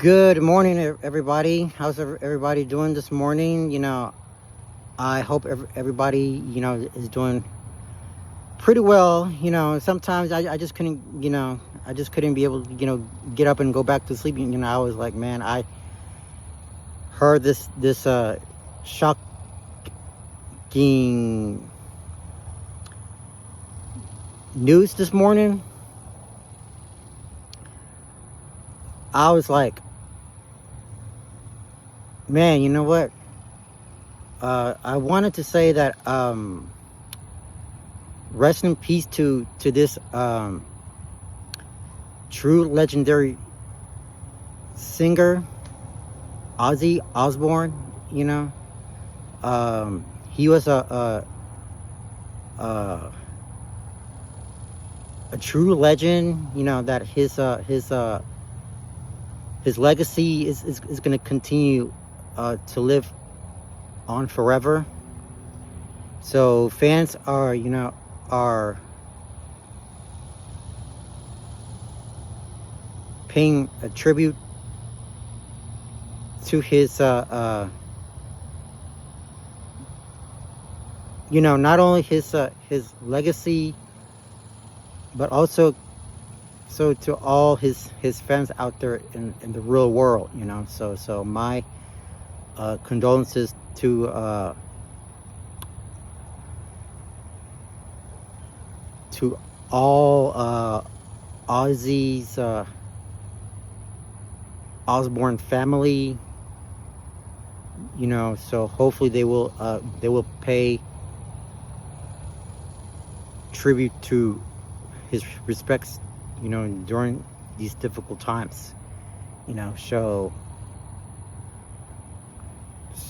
Good morning, everybody. How's everybody doing this morning? I hope everybody, is doing pretty well. Sometimes I just couldn't, I just couldn't be able to, get up and go back to sleep. I was like, man, I heard this shocking news this morning. I was like, man, you know what? I wanted to say that rest in peace to this true legendary singer, Ozzy Osborne. You know, he was a true legend. That his legacy is going to continue to live on forever. So fans are paying a tribute to his not only his legacy, but also to all his fans out there in the real world. So my condolences to all Ozzy's Osborne family. So hopefully they will pay tribute to his respects, during these difficult times.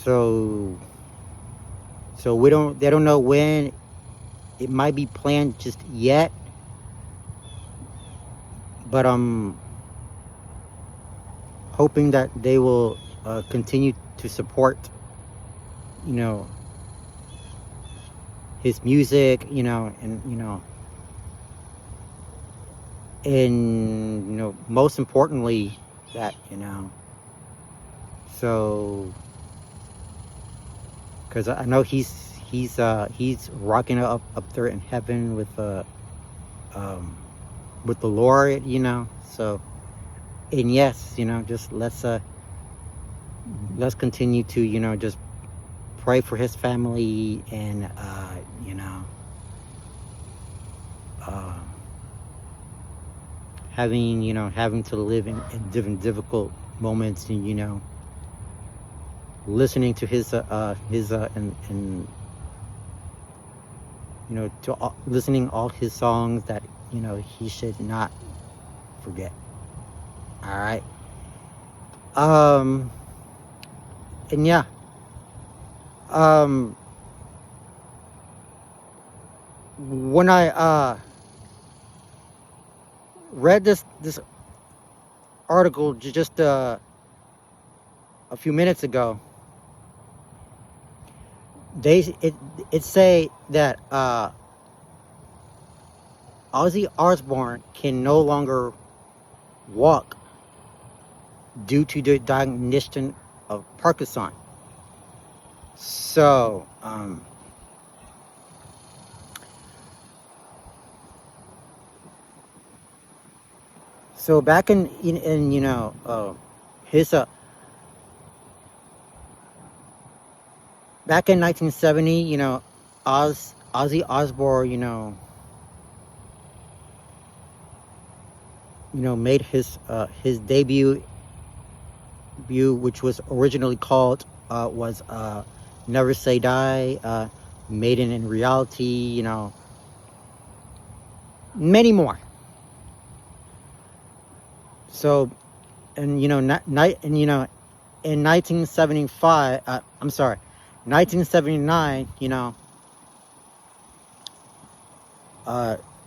So they don't know when it might be planned just yet, but I'm hoping that they will continue to support his music, and most importantly that so because I know he's rocking up there in heaven with the Lord. So, and yes, just let's continue to just pray for his family, and having to live in difficult moments, and listening to his and to listening all his songs that he should not forget. All right. And yeah. When I read this article just a few minutes ago, it say that Ozzy Osborne can no longer walk due to the diagnosis of Parkinson. So back in his back in 1970, Ozzy Osbourne, made his debut, which was originally called was Never Say Die, Maiden in Reality, many more. So, and in 1975, 1979,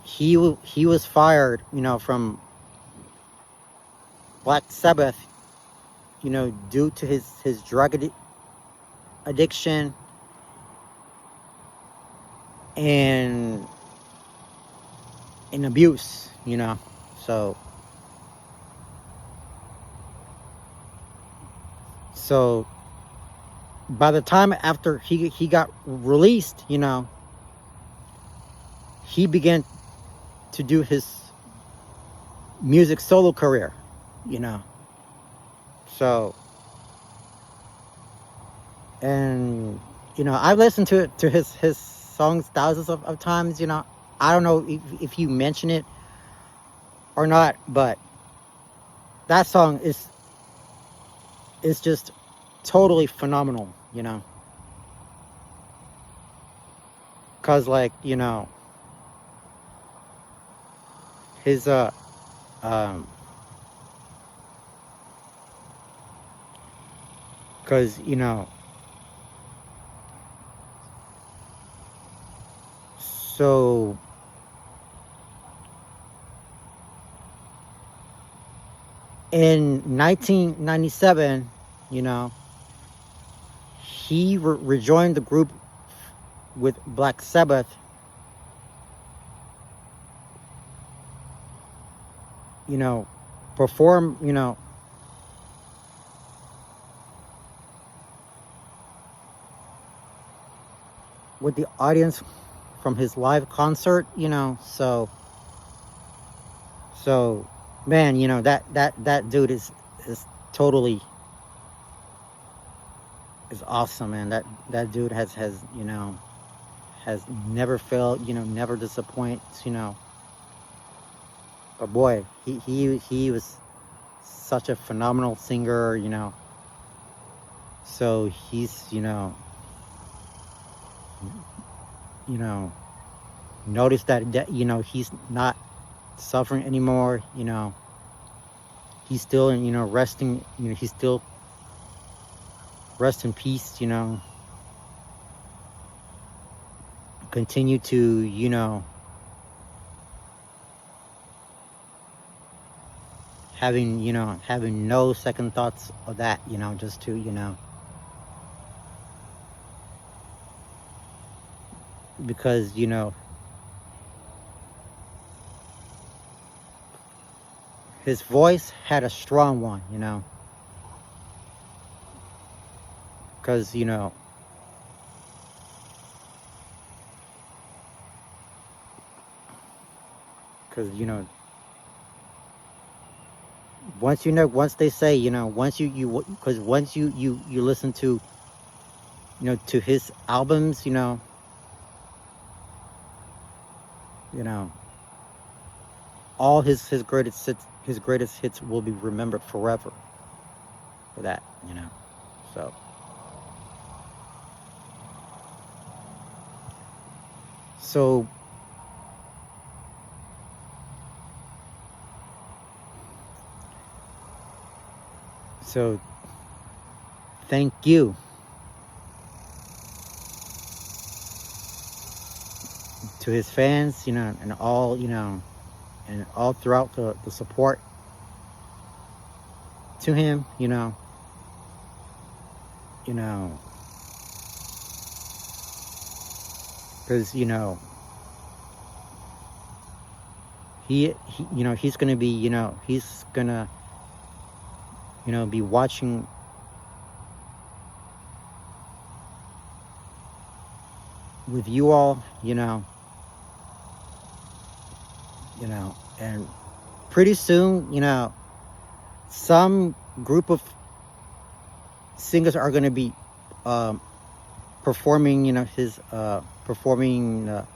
he was fired, from Black Sabbath, due to his drug addiction and abuse, so So by the time after he got released, you know, he began to do his music solo career, you know. So, and you know, I've listened to his songs thousands of times, you know. I don't know if you mention it or not, but that song is just totally phenomenal, you know. Cause like, you know, his um cause you know, so in 1997, you know, he rejoined the group with Black Sabbath, you know, perform, you know, with the audience from his live concert, you know. So man, you know, that dude is totally is awesome, man. That dude has you know, has never failed, you know, never disappoints, you know. But boy, he was such a phenomenal singer, you know. So he's, you know, notice that you know, he's not suffering anymore, you know. He's still, you know, resting, you know, he's still rest in peace, you know. Continue to, you know, having no second thoughts of that, you know, just to, you know, because, you know, his voice had a strong one, you know, because, you know, once they say, you know, once because once you listen to, you know, to his albums, you know, all his greatest hits will be remembered forever for that, you know. So so thank you to his fans, you know, and all, you know, and all throughout the support to him, you know, because, you know, he you know, he's gonna be, you know, he's gonna, you know, be watching with you all, you know, and pretty soon, you know, some group of singers are going to be performing, you know, his performing a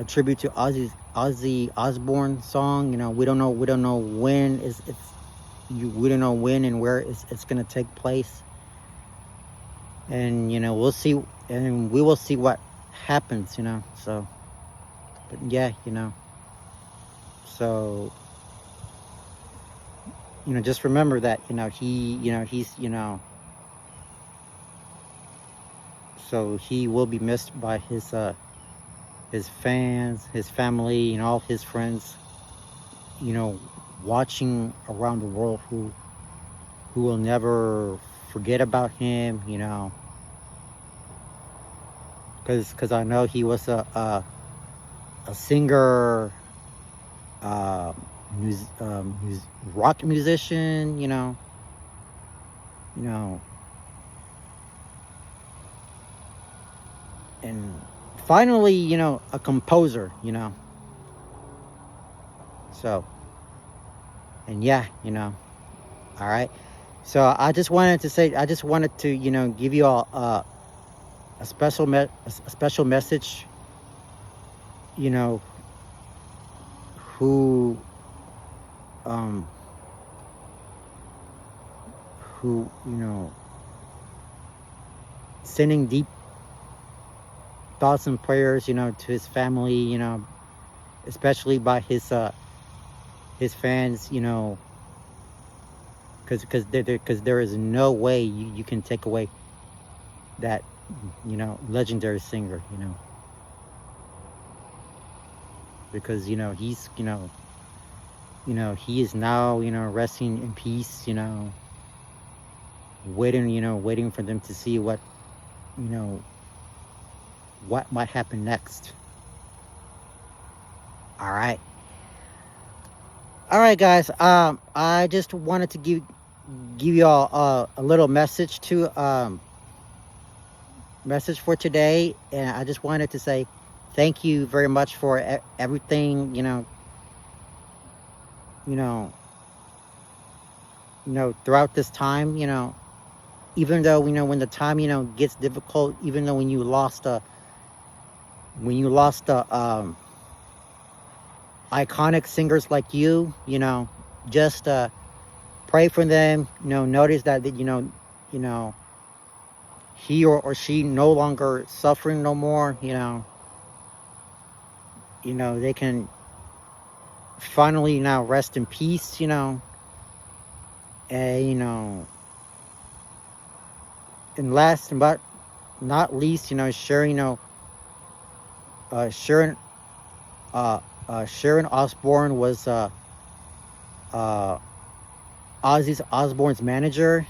tribute to Ozzy Osborne song. You know, we don't know when we don't know when and where it's going to take place, and you know, we'll see, and we will see what happens, you know. So, but yeah, you know, so, you know, just remember that, you know, he's, you know, so he will be missed by his fans, his family, and all his friends, you know, watching around the world, who will never forget about him, you know, because I know he was a singer, rock musician, you know, you know, and finally, you know, a composer, you know. So, and yeah, you know, all right. So I just wanted to say, I just wanted to, you know, give you all a special message, you know, who, um, you know, sending deep thoughts and prayers, you know, to his family, you know, especially by his fans, you know, because there is no way you can take away that, you know, legendary singer, you know, because, you know, he's, you know, he is now, you know, resting in peace, you know, waiting for them to see what, you know, what might happen next. All right. All right, guys. I just wanted to give you all a little message message for today, and I just wanted to say thank you very much for everything. You know, throughout this time. You know, even though when the time gets difficult, even though when you lost iconic singers like you know, just pray for them. Notice that you know he or she no longer suffering no more. They can finally now rest in peace. And and last but not least, Sharon Sharon Sharon Osborne was Ozzy Osborne's manager.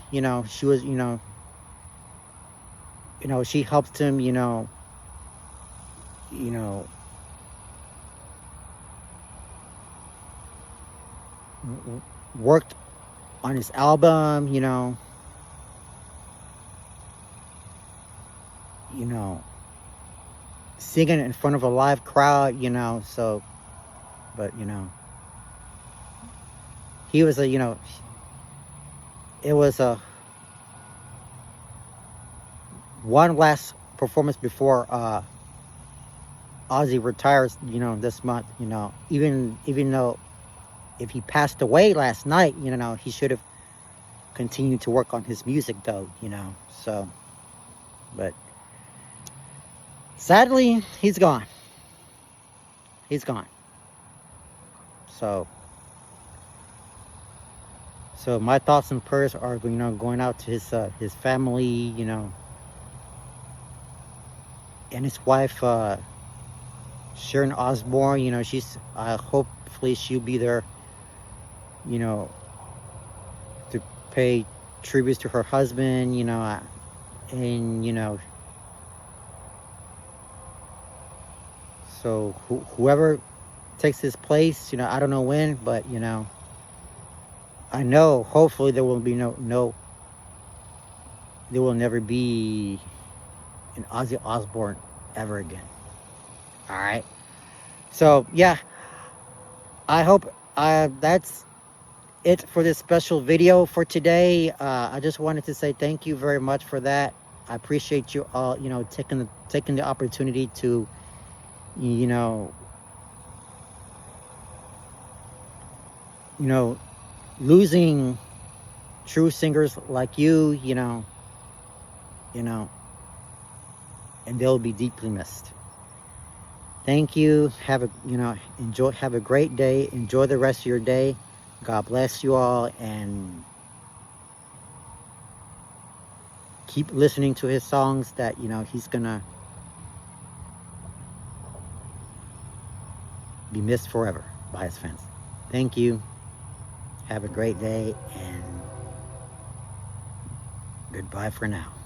She was she helped him you know worked on his album. Singing in front of a live crowd. So but he was it was a one last performance before Ozzy retires this month. Even though if he passed away last night, he should have continued to work on his music though. So but sadly he's gone. So my thoughts and prayers are going out to his family, and his wife Sharon Osborne. She's hopefully she'll be there to pay tributes to her husband, and so whoever takes his place, I don't know when, but I know hopefully there will be there will never be an Ozzy Osbourne ever again. All right. So yeah, I hope that's it for this special video for today. I just wanted to say thank you very much for that. I appreciate you all, taking the opportunity to, losing true singers like and they'll be deeply missed. Thank you. Have a great day. Enjoy the rest of your day. God bless you all, and keep listening to his songs that he's gonna be missed forever by his fans. Thank you. Have a great day, and goodbye for now.